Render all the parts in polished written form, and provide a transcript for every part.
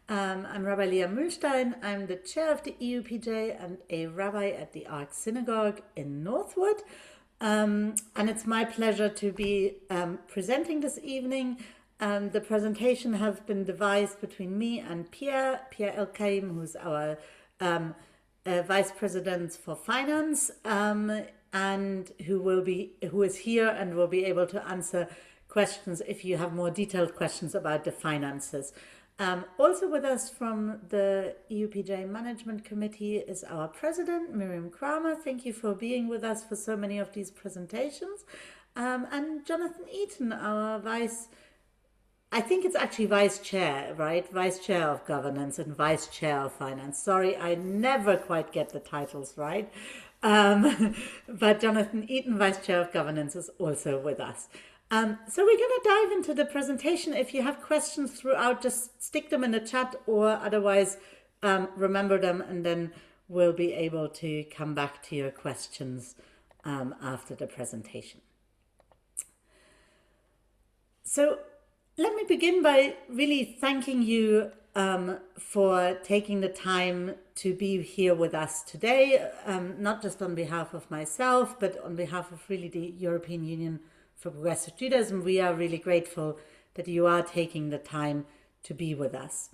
I'm Rabbi Leah Mühlstein. I'm the chair of the EUPJ and a rabbi at the Ark Synagogue in Northwood. And it's my pleasure to be presenting this evening. The presentation has been devised between me and Pierre Elkaim, who's our Vice President for Finance, and who is here and will be able to answer questions if you have more detailed questions about the finances. Also with us from the EUPJ Management Committee is our President, Miriam Kramer. Thank you for being with us for so many of these presentations. And Jonathan Eaton, our I think it's actually Vice Chair, right? Vice Chair of Governance and Vice Chair of Finance. Sorry, I never quite get the titles right. But Jonathan Eaton, Vice Chair of Governance, is also with us. So we're going to dive into the presentation. If you have questions throughout, just stick them in the chat, or otherwise remember them, and then we'll be able to come back to your questions after the presentation. So let me begin by really thanking you for taking the time to be here with us today, not just on behalf of myself, but on behalf of really the European Union for Progressive Judaism. We are really grateful that you are taking the time to be with us.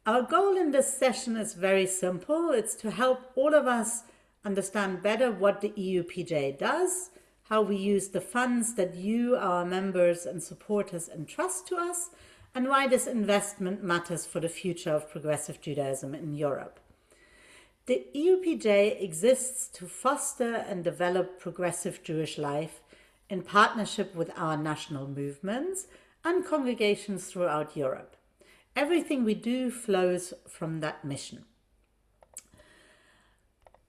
Our goal in this session is very simple. It's to help all of us understand better what the EUPJ does, how we use the funds that you, our members and supporters, entrust to us, and why this investment matters for the future of progressive Judaism in Europe. The EUPJ exists to foster and develop progressive Jewish life in partnership with our national movements and congregations throughout Europe. Everything we do flows from that mission.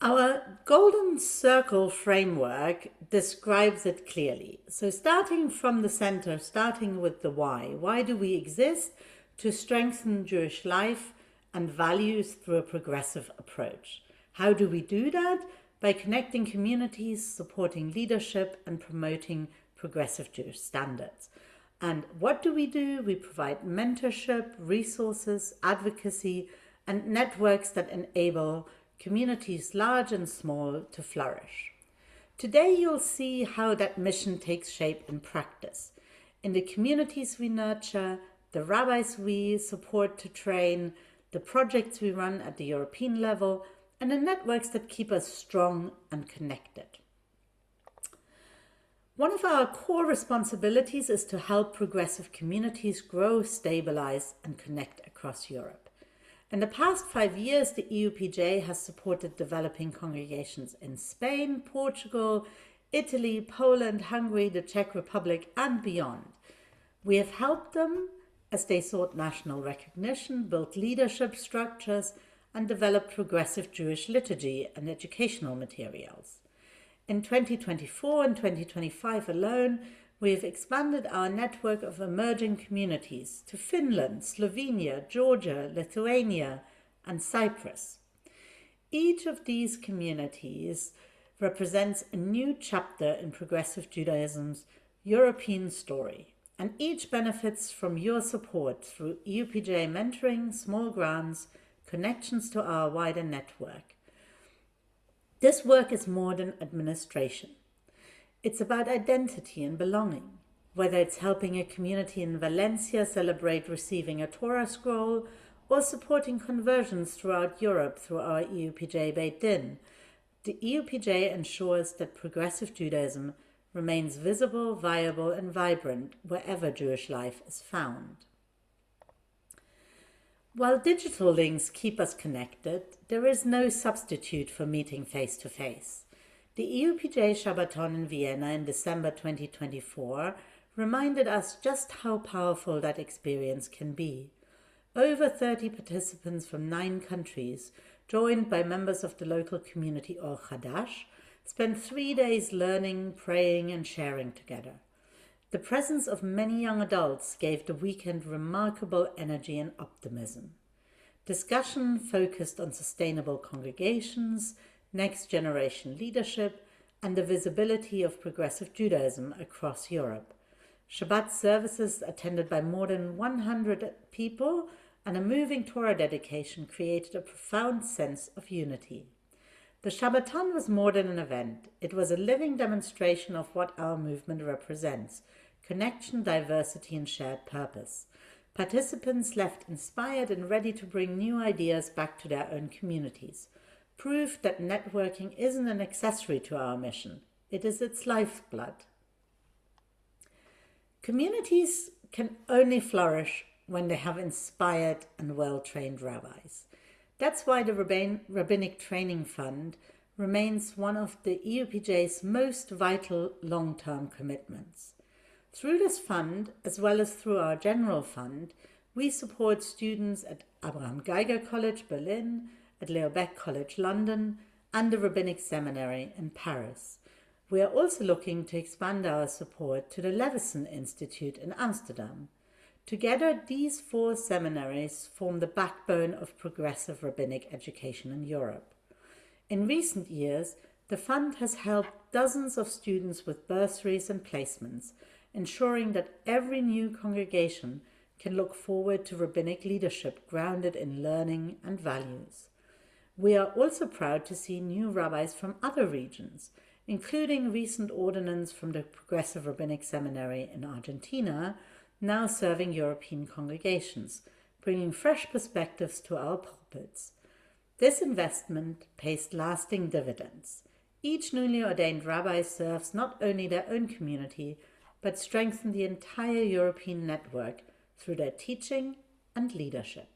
Our Golden Circle framework describes it clearly. So starting from the center, starting with the why do we exist? To strengthen Jewish life and values through a progressive approach. How do we do that? By connecting communities, supporting leadership, and promoting progressive Jewish standards. And what do? We provide mentorship, resources, advocacy, and networks that enable communities large and small to flourish. Today you'll see how that mission takes shape in practice. In the communities we nurture, the rabbis we support to train, the projects we run at the European level, and the networks that keep us strong and connected. One of our core responsibilities is to help progressive communities grow, stabilize, and connect across Europe. In the past 5 years, the EUPJ has supported developing congregations in Spain, Portugal, Italy, Poland, Hungary, the Czech Republic, and beyond. We have helped them as they sought national recognition, built leadership structures, and developed progressive Jewish liturgy and educational materials. In 2024 and 2025 alone, we have expanded our network of emerging communities to Finland, Slovenia, Georgia, Lithuania, and Cyprus. Each of these communities represents a new chapter in progressive Judaism's European story, and each benefits from your support through EUPJ mentoring, small grants, connections to our wider network. This work is more than administration. It's about identity and belonging, whether it's helping a community in Valencia celebrate receiving a Torah scroll or supporting conversions throughout Europe through our EUPJ Beit Din. The EUPJ ensures that progressive Judaism remains visible, viable, and vibrant wherever Jewish life is found. While digital links keep us connected, there is no substitute for meeting face-to-face. The EUPJ Shabbaton in Vienna in December 2024 reminded us just how powerful that experience can be. Over 30 participants from 9 countries, joined by members of the local community Or Hadash, spent 3 days learning, praying, and sharing together. The presence of many young adults gave the weekend remarkable energy and optimism. Discussion focused on sustainable congregations, next-generation leadership, and the visibility of progressive Judaism across Europe. Shabbat services attended by more than 100 people and a moving Torah dedication created a profound sense of unity. The Shabbaton was more than an event. It was a living demonstration of what our movement represents: connection, diversity, and shared purpose. Participants left inspired and ready to bring new ideas back to their own communities. Proof that networking isn't an accessory to our mission. It is its lifeblood. Communities can only flourish when they have inspired and well-trained rabbis. That's why the Rabbinic Training Fund remains one of the EUPJ's most vital long-term commitments. Through this fund, as well as through our general fund, we support students at Abraham Geiger College, Berlin, at Leo Baeck College, London, and the Rabbinic Seminary in Paris. We are also looking to expand our support to the Leveson Institute in Amsterdam. Together, these 4 seminaries form the backbone of progressive rabbinic education in Europe. In recent years, the fund has helped dozens of students with bursaries and placements, ensuring that every new congregation can look forward to rabbinic leadership grounded in learning and values. We are also proud to see new rabbis from other regions, including recent ordinands from the Progressive Rabbinic Seminary in Argentina, now serving European congregations, bringing fresh perspectives to our pulpits. This investment pays lasting dividends. Each newly ordained rabbi serves not only their own community, but strengthens the entire European network through their teaching and leadership.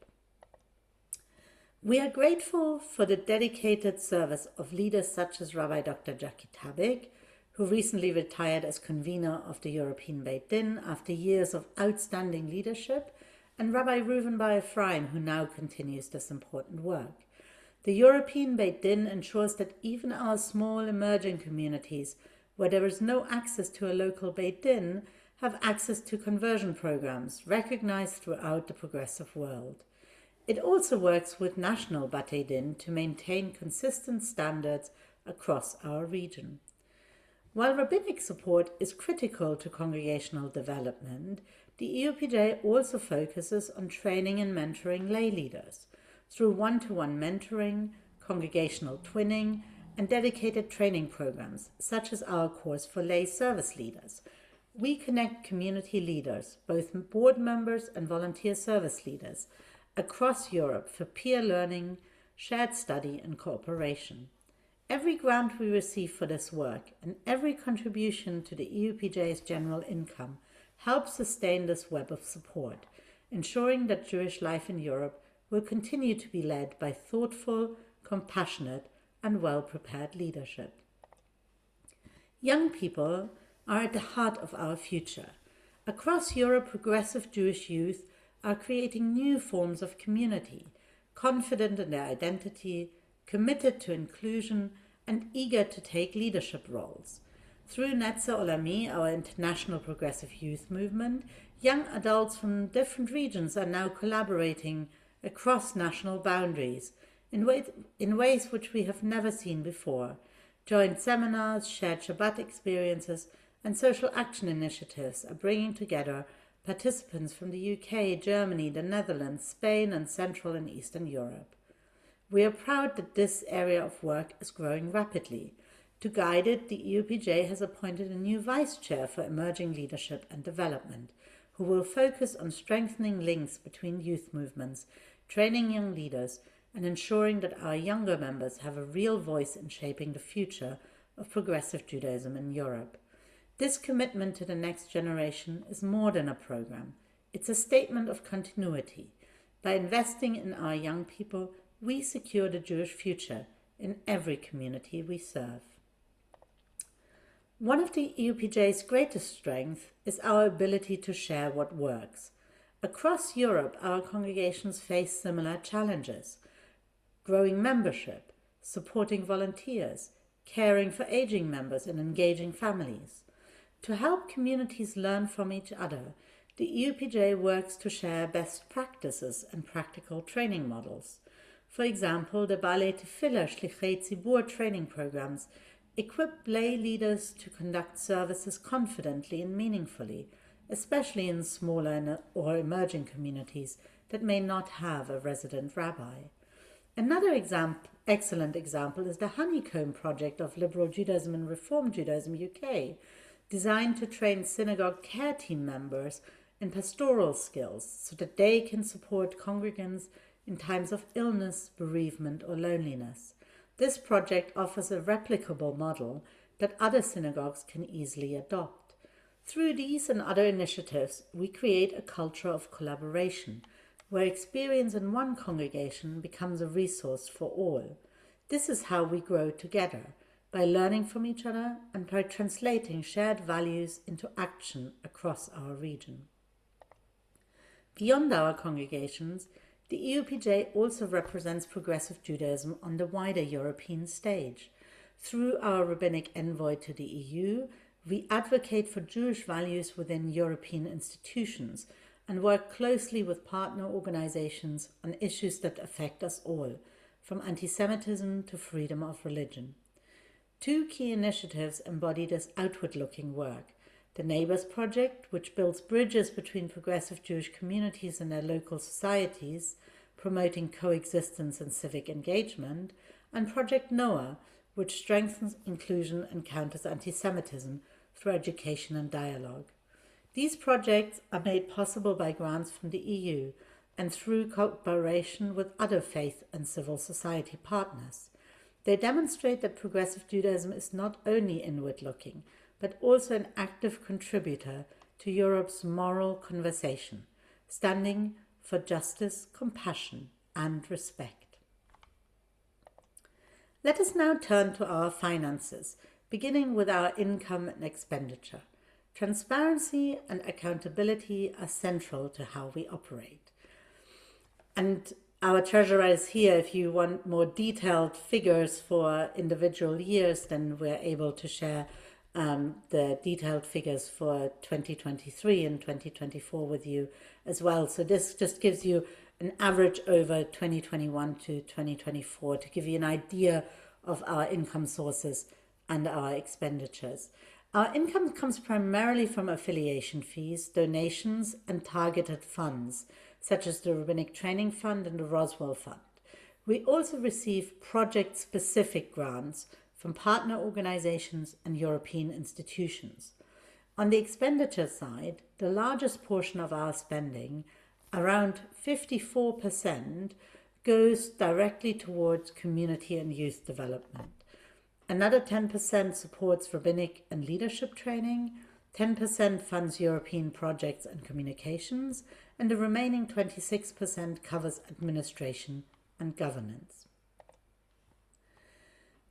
We are grateful for the dedicated service of leaders such as Rabbi Dr. Jackie Tabik, who recently retired as convener of the European Beit Din after years of outstanding leadership, and Rabbi Reuven Bar Ephraim, who now continues this important work. The European Beit Din ensures that even our small emerging communities, where there is no access to a local Beit Din, have access to conversion programs recognized throughout the progressive world. It also works with national Batei Din to maintain consistent standards across our region. While rabbinic support is critical to congregational development, the EUPJ also focuses on training and mentoring lay leaders through one-to-one mentoring, congregational twinning, and dedicated training programs, such as our course for lay service leaders. We connect community leaders, both board members and volunteer service leaders, across Europe for peer learning, shared study, and cooperation. Every grant we receive for this work and every contribution to the EUPJ's general income helps sustain this web of support, ensuring that Jewish life in Europe will continue to be led by thoughtful, compassionate, and well-prepared leadership. Young people are at the heart of our future. Across Europe, progressive Jewish youth are creating new forms of community, confident in their identity, committed to inclusion, and eager to take leadership roles. Through Netze Olami, our international progressive youth movement, young adults from different regions are now collaborating across national boundaries in ways which we have never seen before. Joint seminars, shared Shabbat experiences, and social action initiatives are bringing together participants from the UK, Germany, the Netherlands, Spain, and Central and Eastern Europe. We are proud that this area of work is growing rapidly. To guide it, the EUPJ has appointed a new vice chair for emerging leadership and development, who will focus on strengthening links between youth movements, training young leaders, and ensuring that our younger members have a real voice in shaping the future of progressive Judaism in Europe. This commitment to the next generation is more than a program. It's a statement of continuity. By investing in our young people, we secure the Jewish future in every community we serve. One of the EUPJ's greatest strengths is our ability to share what works. Across Europe, our congregations face similar challenges: growing membership, supporting volunteers, caring for aging members, and engaging families. To help communities learn from each other, the EUPJ works to share best practices and practical training models. For example, the Baalei Tefillah Shlichei Tzibur training programs equip lay leaders to conduct services confidently and meaningfully, especially in smaller or emerging communities that may not have a resident rabbi. Another excellent example is the Honeycomb project of Liberal Judaism and Reform Judaism UK, designed to train synagogue care team members in pastoral skills so that they can support congregants in times of illness, bereavement, or loneliness. This project offers a replicable model that other synagogues can easily adopt. Through these and other initiatives, we create a culture of collaboration, where experience in one congregation becomes a resource for all. This is how we grow together, by learning from each other and by translating shared values into action across our region. Beyond our congregations, the EUPJ also represents progressive Judaism on the wider European stage. Through our rabbinic envoy to the EU, we advocate for Jewish values within European institutions and work closely with partner organizations on issues that affect us all, from anti-Semitism to freedom of religion. Two key initiatives embody this outward-looking work: the Neighbors Project, which builds bridges between progressive Jewish communities and their local societies, promoting coexistence and civic engagement, and Project Noah, which strengthens inclusion and counters anti-Semitism through education and dialogue. These projects are made possible by grants from the EU and through cooperation with other faith and civil society partners. They demonstrate that progressive Judaism is not only inward-looking, but also an active contributor to Europe's moral conversation, standing for justice, compassion, and respect. Let us now turn to our finances, beginning with our income and expenditure. Transparency and accountability are central to how we operate. And our treasurer is here. If you want more detailed figures for individual years, then we're able to share the detailed figures for 2023 and 2024 with you as well. So this just gives you an average over 2021 to 2024 to give you an idea of our income sources and our expenditures. Our income comes primarily from affiliation fees, donations, and targeted funds, such as the Rabbinic Training Fund and the Roswell Fund. We also receive project-specific grants from partner organizations and European institutions. On the expenditure side, the largest portion of our spending, around 54%, goes directly towards community and youth development. Another 10% supports rabbinic and leadership training, 10% funds European projects and communications, and the remaining 26% covers administration and governance.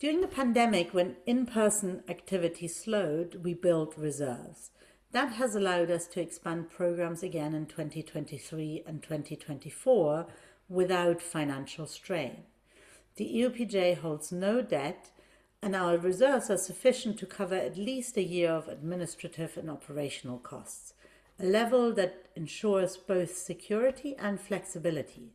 During the pandemic, when in-person activity slowed, we built reserves. That has allowed us to expand programs again in 2023 and 2024 without financial strain. The EUPJ holds no debt, and our reserves are sufficient to cover at least a year of administrative and operational costs, a level that ensures both security and flexibility.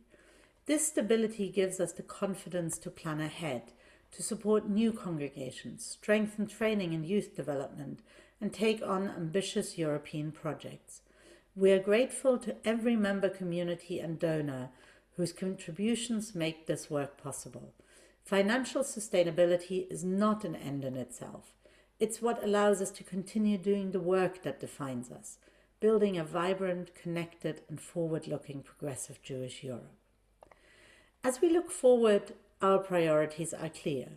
This stability gives us the confidence to plan ahead, to support new congregations, strengthen training and youth development, and take on ambitious European projects. We are grateful to every member community and donor whose contributions make this work possible. Financial sustainability is not an end in itself. It's what allows us to continue doing the work that defines us, building a vibrant, connected, and forward-looking progressive Jewish Europe. As we look forward, our priorities are clear.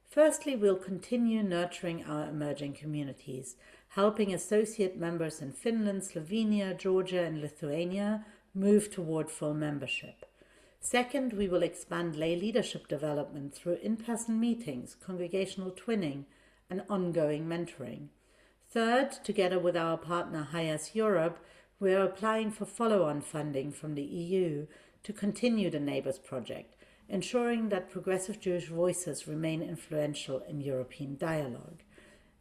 Firstly, we'll continue nurturing our emerging communities, helping associate members in Finland, Slovenia, Georgia, and Lithuania move toward full membership. Second, we will expand lay leadership development through in-person meetings, congregational twinning, and ongoing mentoring. Third, together with our partner HIAS Europe, we are applying for follow-on funding from the EU to continue the Neighbors Project, ensuring that progressive Jewish voices remain influential in European dialogue.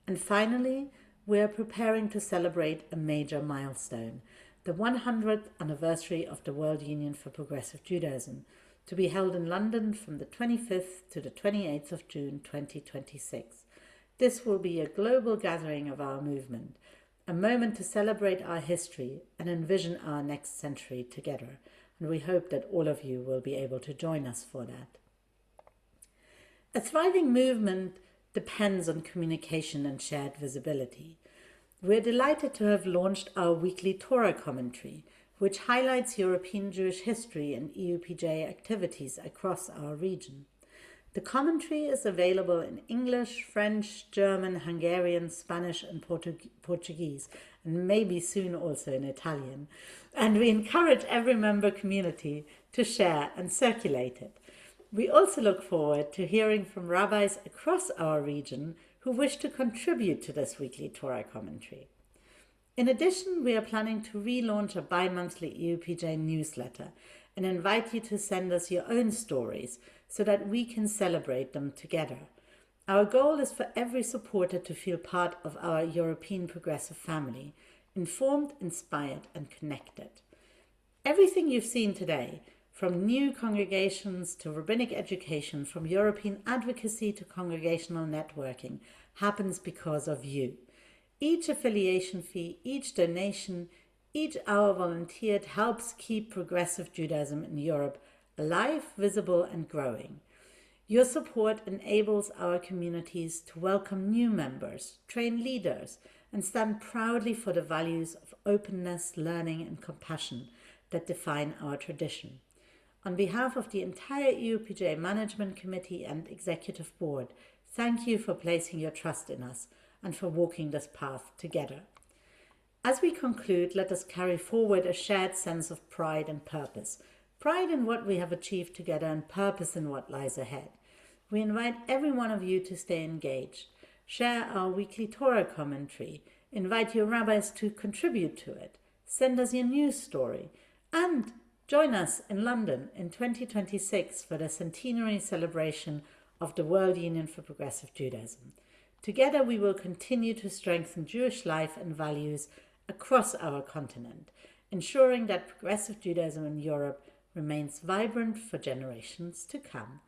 And finally, we are preparing to celebrate a major milestone, the 100th anniversary of the World Union for Progressive Judaism, to be held in London from the 25th to the 28th of June 2026. This will be a global gathering of our movement, a moment to celebrate our history and envision our next century together. and we hope that all of you will be able to join us for that. A thriving movement depends on communication and shared visibility. We're delighted to have launched our weekly Torah commentary, which highlights European Jewish history and EUPJ activities across our region. The commentary is available in English, French, German, Hungarian, Spanish, and Portuguese, and maybe soon also in Italian. And we encourage every member community to share and circulate it. We also look forward to hearing from rabbis across our region who wish to contribute to this weekly Torah commentary. In addition, we are planning to relaunch a bi-monthly EUPJ newsletter and invite you to send us your own stories so that we can celebrate them together. Our goal is for every supporter to feel part of our European progressive family, informed, inspired, and connected. Everything you've seen today, from new congregations to rabbinic education, from European advocacy to congregational networking, happens because of you. Each affiliation fee, each donation, each hour volunteered helps keep progressive Judaism in Europe alive, visible, and growing. Your support enables our communities to welcome new members, train leaders, and stand proudly for the values of openness, learning, and compassion that define our tradition. On behalf of the entire EUPJ Management Committee and Executive Board, thank you for placing your trust in us and for walking this path together. As we conclude, let us carry forward a shared sense of pride and purpose. Pride in what we have achieved together and purpose in what lies ahead. We invite every one of you to stay engaged. Share our weekly Torah commentary. Invite your rabbis to contribute to it. Send us your news story. And join us in London in 2026 for the centenary celebration of the World Union for Progressive Judaism. Together we will continue to strengthen Jewish life and values across our continent, ensuring that progressive Judaism in Europe remains vibrant for generations to come.